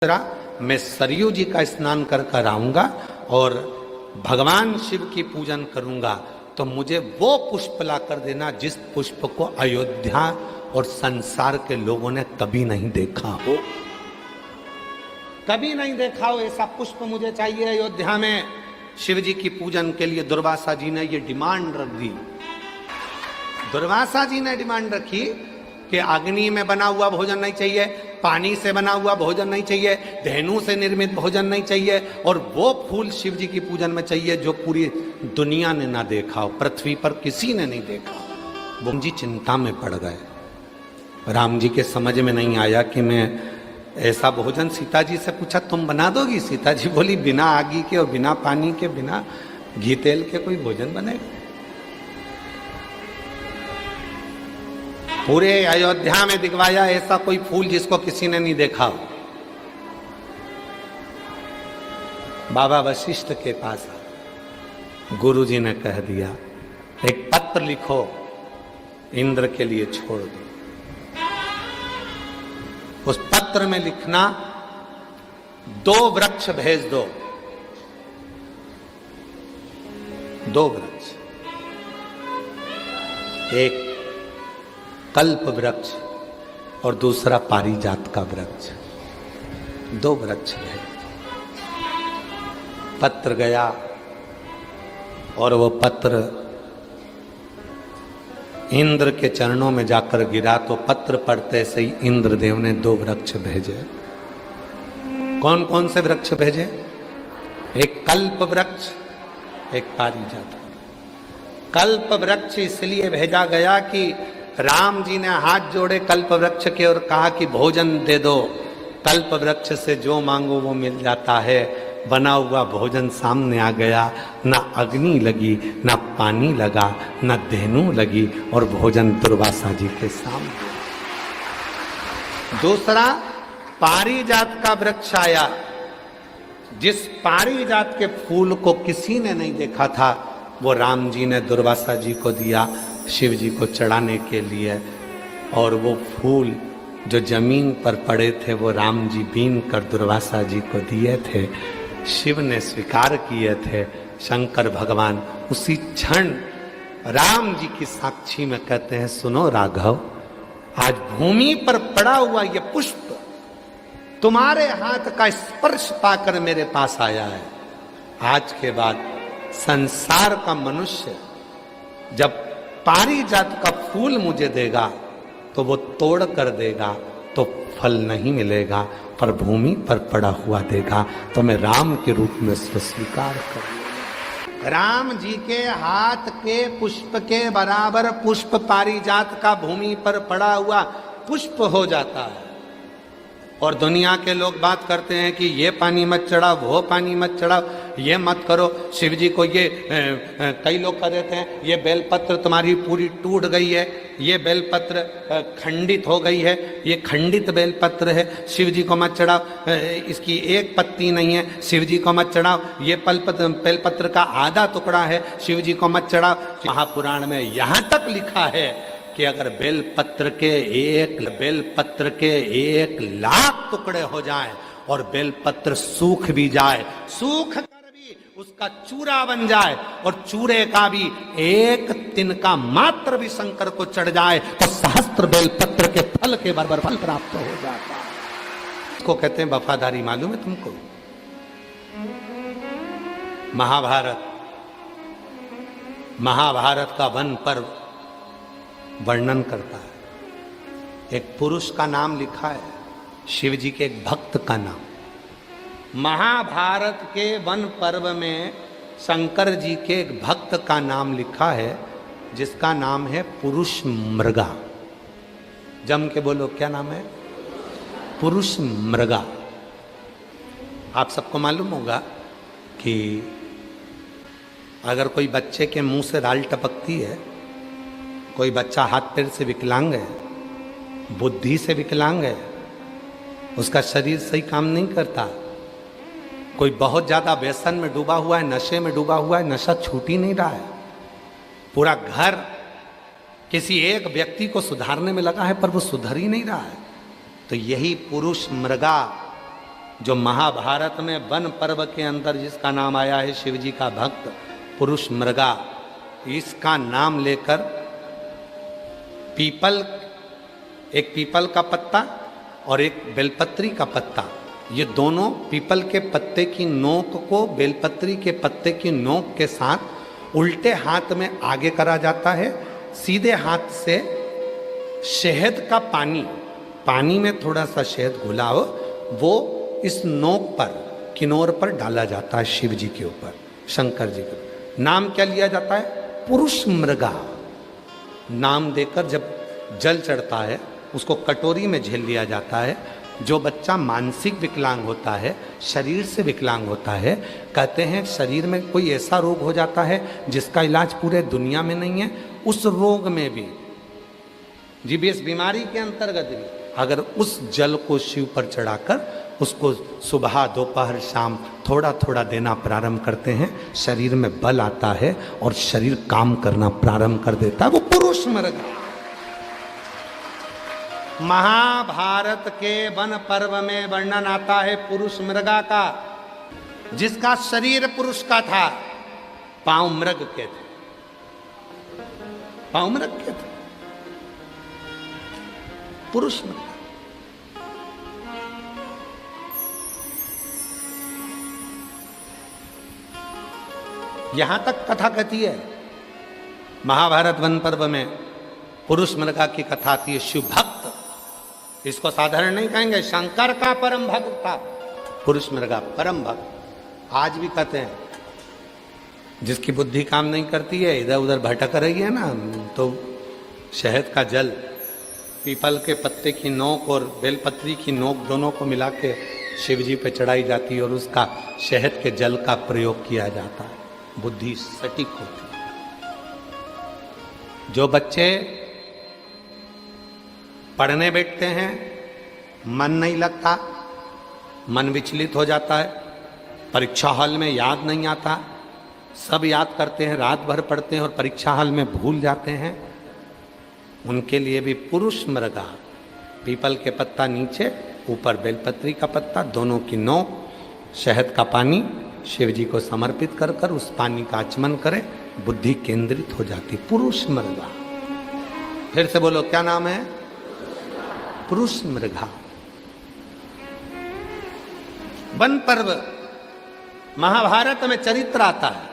मैं सरयू जी का स्नान कर कर आऊंगा और भगवान शिव की पूजन करूंगा, तो मुझे वो पुष्प ला कर देना जिस पुष्प को अयोध्या और संसार के लोगों ने कभी नहीं देखा हो। कभी नहीं देखा हो ऐसा पुष्प मुझे चाहिए अयोध्या में। शिव जी की पूजन के लिए दुर्वासा जी ने ये डिमांड रख दी। दुर्वासा जी ने डिमांड रखी कि अग्नि में बना हुआ भोजन नहीं चाहिए, पानी से बना हुआ भोजन नहीं चाहिए, धेनु से निर्मित भोजन नहीं चाहिए, और वो फूल शिव जी की पूजन में चाहिए जो पूरी दुनिया ने ना देखा हो, पृथ्वी पर किसी ने नहीं देखा। वो जी चिंता में पड़ गए। राम जी के समझ में नहीं आया कि मैं ऐसा भोजन, सीता जी से पूछा तुम बना दोगी? सीता जी बोली बिना आगी के और बिना पानी के, बिना घी तेल के कोई भोजन बनेगा? पूरे अयोध्या में दिखवाया ऐसा कोई फूल जिसको किसी ने नहीं देखा हो। बाबा वशिष्ठ के पास गुरुजी ने कह दिया एक पत्र लिखो, इंद्र के लिए छोड़ दो। उस पत्र में लिखना 2 वृक्ष भेज दो, 2 वृक्ष, एक कल्प वृक्ष और दूसरा पारिजात का वृक्ष, 2 वृक्ष है। पत्र गया और वो पत्र इंद्र के चरणों में जाकर गिरा, तो पत्र पढ़ते से ही इंद्रदेव ने 2 वृक्ष भेजे। कौन कौन से वृक्ष भेजे? एक कल्प वृक्ष, एक पारिजात। कल्प वृक्ष इसलिए भेजा गया कि राम जी ने हाथ जोड़े कल्प वृक्ष के और कहा कि भोजन दे दो। कल्प वृक्ष से जो मांगो वो मिल जाता है। बना हुआ भोजन सामने आ गया, ना अग्नि लगी, ना पानी लगा, ना धेनु लगी, और भोजन दुर्वासा जी के सामने। दूसरा पारिजात का वृक्ष आया, जिस पारिजात के फूल को किसी ने नहीं देखा था, वो राम जी ने दुर्वासा जी को दिया शिव जी को चढ़ाने के लिए। और वो फूल जो जमीन पर पड़े थे वो राम जी बीन कर दुर्वासा जी को दिए थे। शिव ने स्वीकार किए थे। शंकर भगवान उसी क्षण राम जी की साक्षी में कहते हैं सुनो राघव, आज भूमि पर पड़ा हुआ ये पुष्प तुम्हारे हाथ का स्पर्श पाकर मेरे पास आया है। आज के बाद संसार का मनुष्य जब पारिजात का फूल मुझे देगा तो वो तोड़ कर देगा तो फल नहीं मिलेगा, पर भूमि पर पड़ा हुआ देगा तो मैं राम के रूप में उसको स्वीकार करूंगा। राम जी के हाथ के पुष्प के बराबर पुष्प पारिजात का भूमि पर पड़ा हुआ पुष्प हो जाता है। और दुनिया के लोग बात करते हैं कि ये पानी मत चढ़ाओ, वो पानी मत चढ़ाओ, ये मत करो शिव जी को। ये कई लोग कह देते हैं ये बेलपत्र तुम्हारी पूरी टूट गई है, ये बेलपत्र खंडित हो गई है, ये खंडित बेलपत्र है, शिव जी को मत चढ़ाओ, इसकी एक पत्ती नहीं है, शिव जी को मत चढ़ाओ, ये बेलपत्र का आधा टुकड़ा है, शिव जी को मत चढ़ाओ। महापुराण में यहाँ तक लिखा है कि अगर बेलपत्र के 1 लाख टुकड़े हो जाएं और बेलपत्र सूख भी जाए, सूख कर भी उसका चूरा बन जाए, और चूरे का भी 1 तिनका मात्र भी शंकर को चढ़ जाए तो सहस्त्र बेलपत्र के फल के बराबर फल प्राप्त हो जाता है। इसको कहते हैं वफादारी। मालूम है तुमको? महाभारत का वन पर्व वर्णन करता है। एक पुरुष का नाम लिखा है, शिव जी के एक भक्त का नाम। महाभारत के वन पर्व में शंकर जी के एक भक्त का नाम लिखा है जिसका नाम है पुरुष मृगा। जम के बोलो क्या नाम है? पुरुष मृगा। आप सबको मालूम होगा कि अगर कोई बच्चे के मुंह से राल टपकती है, कोई बच्चा हाथ पैर से विकलांग है, बुद्धि से विकलांग है, उसका शरीर सही काम नहीं करता, कोई बहुत ज्यादा व्यसन में डूबा हुआ है, नशे में डूबा हुआ है, नशा छूट ही नहीं रहा है, पूरा घर किसी एक व्यक्ति को सुधारने में लगा है पर वो सुधर ही नहीं रहा है, तो यही पुरुष मृगा जो महाभारत में वन पर्व के अंदर जिसका नाम आया है शिव जी का भक्त पुरुष मृगा, इसका नाम लेकर पीपल, एक पीपल का पत्ता और एक बेलपत्री का पत्ता, ये दोनों पीपल के पत्ते की नोक को बेलपत्री के पत्ते की नोक के साथ उल्टे हाथ में आगे करा जाता है। सीधे हाथ से शहद का पानी, पानी में थोड़ा सा शहद घुला हो, वो इस नोक पर, किनोर पर डाला जाता है शिव जी के ऊपर, शंकर जी का। नाम क्या लिया जाता है? पुरुष मृगा। नाम देकर जब जल चढ़ता है उसको कटोरी में झेल लिया जाता है। जो बच्चा मानसिक विकलांग होता है, शरीर से विकलांग होता है, कहते हैं शरीर में कोई ऐसा रोग हो जाता है जिसका इलाज पूरे दुनिया में नहीं है, उस रोग में भी जीबीएस बीमारी के अंतर्गत भी अगर उस जल को शिव पर चढ़ाकर उसको सुबह दोपहर शाम थोड़ा थोड़ा देना प्रारंभ करते हैं, शरीर में बल आता है और शरीर काम करना प्रारंभ कर देता है। वो पुरुष मृगा। महाभारत के वन पर्व में वर्णन आता है पुरुष मृगा का, जिसका शरीर पुरुष का था, पांव मृग के थे, पांव मृग के थे, पुरुष मृग। यहां तक कथा कहती है महाभारत वन पर्व में पुरुष मृगा की कथा आती है। शिव भक्त, इसको साधारण नहीं कहेंगे, शंकर का परम भक्त था पुरुष मृगा, परम भक्त। आज भी कहते हैं जिसकी बुद्धि काम नहीं करती है, इधर उधर भटक रही है ना, तो शहद का जल पीपल के पत्ते की नोक और बेलपत्री की नोक दोनों को मिला के शिव जी पे चढ़ाई जाती है और उसका शहद के जल का प्रयोग किया जाता है, बुद्धि सटीक होती है। जो बच्चे पढ़ने बैठते हैं, मन नहीं लगता, मन विचलित हो जाता है, परीक्षा हॉल में याद नहीं आता, सब याद करते हैं, रात भर पढ़ते हैं और परीक्षा हॉल में भूल जाते हैं, उनके लिए भी पुरुष मृगा, पीपल के पत्ता नीचे, ऊपर बेलपत्री का पत्ता, दोनों की नोक, शहद का पानी शिव जी को समर्पित कर कर उस पानी का आचमन करें, बुद्धि केंद्रित हो जाती। पुरुष मृगा। फिर से बोलो, क्या नाम है? पुरुष मृगा। वन पर्व महाभारत में चरित्र आता है।